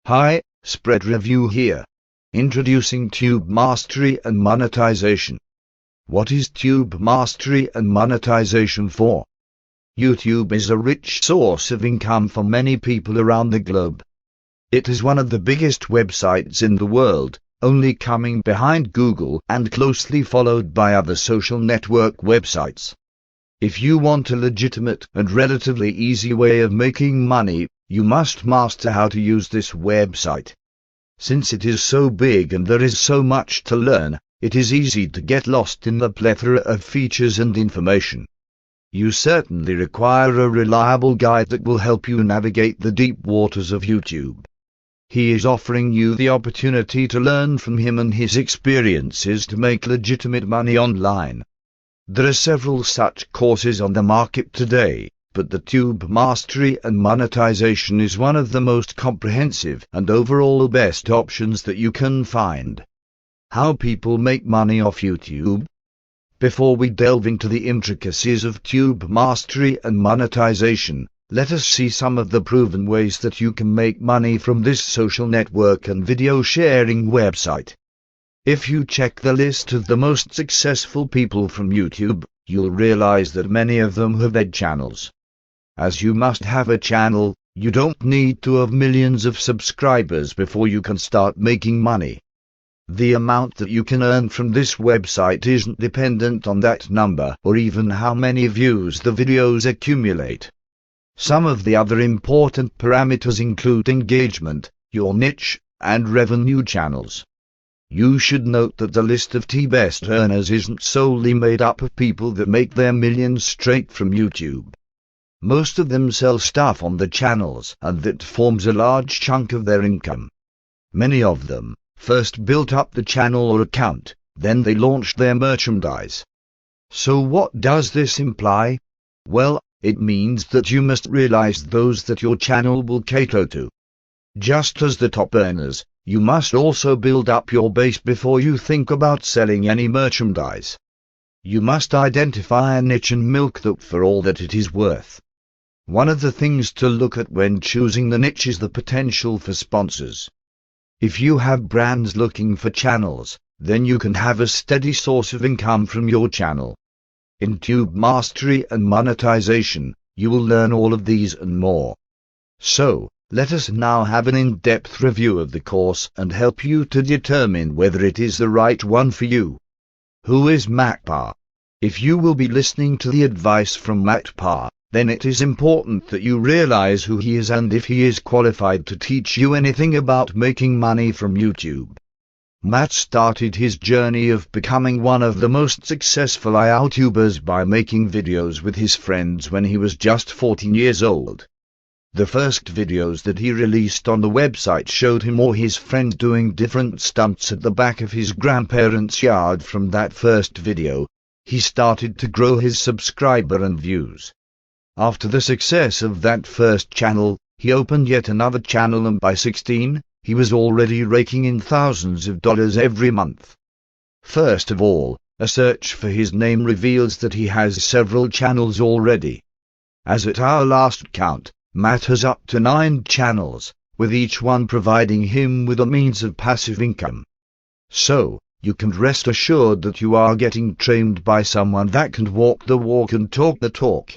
Hi, Spread Review here. Introducing Tube Mastery and Monetization. What is Tube Mastery and Monetization for? YouTube is a rich source of income for many people around the globe. It is one of the biggest websites in the world, only coming behind Google and closely followed by other social network websites. If you want a legitimate and relatively easy way of making money, you must master how to use this website. Since it is so big and there is so much to learn, it is easy to get lost in the plethora of features and information. You certainly require a reliable guide that will help you navigate the deep waters of YouTube. He is offering you the opportunity to learn from him and his experiences to make legitimate money online. There are several such courses on the market today, but the Tube Mastery and Monetization is one of the most comprehensive and overall best options that you can find. How people make money off YouTube? Before we delve into the intricacies of Tube Mastery and Monetization, let us see some of the proven ways that you can make money from this social network and video sharing website. If you check the list of the most successful people from YouTube, you'll realize that many of them have had channels. As you must have a channel, you don't need to have millions of subscribers before you can start making money. The amount that you can earn from this website isn't dependent on that number or even how many views the videos accumulate. Some of the other important parameters include engagement, your niche, and revenue channels. You should note that the list of T-best earners isn't solely made up of people that make their millions straight from YouTube. Most of them sell stuff on the channels, and that forms a large chunk of their income. Many of them first built up the channel or account, then they launched their merchandise. So what does this imply? Well, it means that you must realize those that your channel will cater to. Just as the top earners, you must also build up your base before you think about selling any merchandise. You must identify a niche and milk that for all that it is worth. One of the things to look at when choosing the niche is the potential for sponsors. If you have brands looking for channels, then you can have a steady source of income from your channel. In Tube Mastery and Monetization, you will learn all of these and more. So, let us now have an in-depth review of the course and help you to determine whether it is the right one for you. Who is Matt Parr? If you will be listening to the advice from Matt Parr, then it is important that you realize who he is and if he is qualified to teach you anything about making money from YouTube. Matt started his journey of becoming one of the most successful YouTubers by making videos with his friends when he was just 14 years old. The first videos that he released on the website showed him or his friend doing different stunts at the back of his grandparents' yard. From that first video, he started to grow his subscriber and views. After the success of that first channel, he opened yet another channel and by 16, he was already raking in thousands of dollars every month. First of all, a search for his name reveals that he has several channels already. As at our last count, Matt has up to 9 channels, with each one providing him with a means of passive income. So, you can rest assured that you are getting trained by someone that can walk the walk and talk the talk.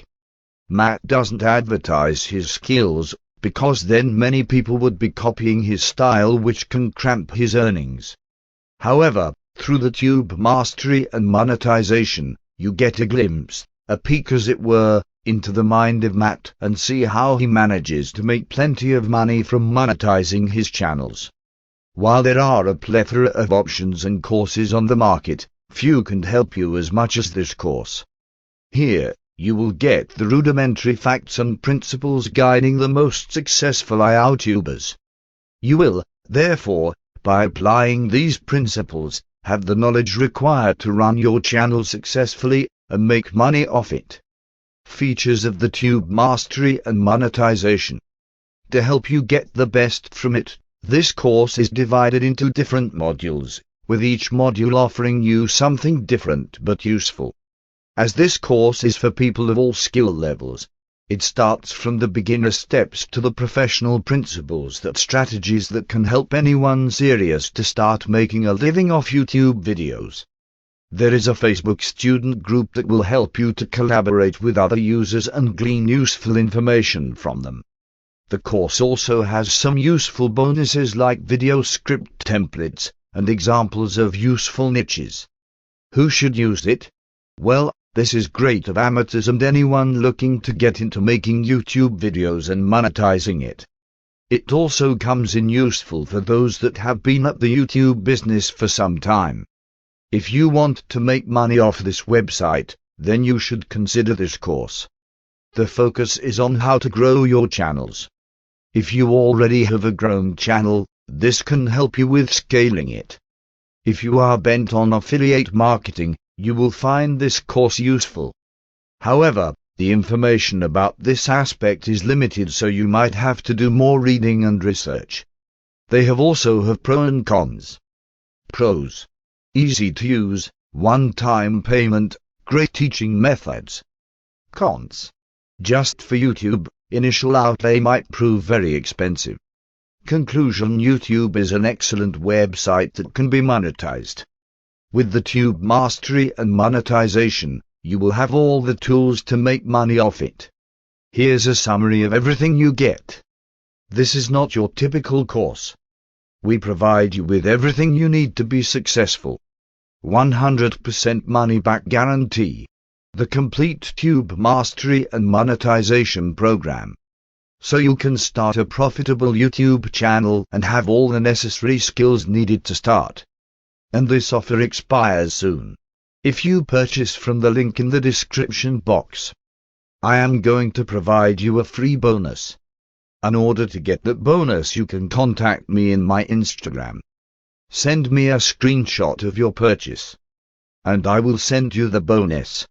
Matt doesn't advertise his skills, because then many people would be copying his style, which can cramp his earnings. However, through the Tube Mastery and Monetization, you get a glimpse, a peek as it were, into the mind of Matt and see how he manages to make plenty of money from monetizing his channels. While there are a plethora of options and courses on the market, few can help you as much as this course. Here, you will get the rudimentary facts and principles guiding the most successful YouTubers. You will, therefore, by applying these principles, have the knowledge required to run your channel successfully and make money off it. Features of the Tube Mastery and Monetization. To help you get the best from it, this course is divided into different modules, with each module offering you something different but useful. As this course is for people of all skill levels, It starts from the beginner steps to the professional principles, that strategies that can help anyone serious to start making a living off YouTube videos. There is a Facebook student group that will help you to collaborate with other users and glean useful information from them. The course also has some useful bonuses like video script templates and examples of useful niches. Who should use it? Well, this is great for amateurs and anyone looking to get into making YouTube videos and monetizing it. It also comes in useful for those that have been at the YouTube business for some time. If you want to make money off this website, then you should consider this course. The focus is on how to grow your channels. If you already have a grown channel, this can help you with scaling it. If you are bent on affiliate marketing, you will find this course useful. However, the information about this aspect is limited, so you might have to do more reading and research. They also have pros and cons. Pros: easy to use, one-time payment, great teaching methods. Cons: just for YouTube, initial outlay might prove very expensive. Conclusion: YouTube is an excellent website that can be monetized. With the Tube Mastery and Monetization, you will have all the tools to make money off it. Here's a summary of everything you get. This is not your typical course. We provide you with everything you need to be successful. 100% money-back guarantee. The complete Tube Mastery and Monetization program. So you can start a profitable YouTube channel and have all the necessary skills needed to start. And this offer expires soon. If you purchase from the link in the description box, I am going to provide you a free bonus. In order to get that bonus, you can contact me in my Instagram. Send me a screenshot of your purchase, and I will send you the bonus.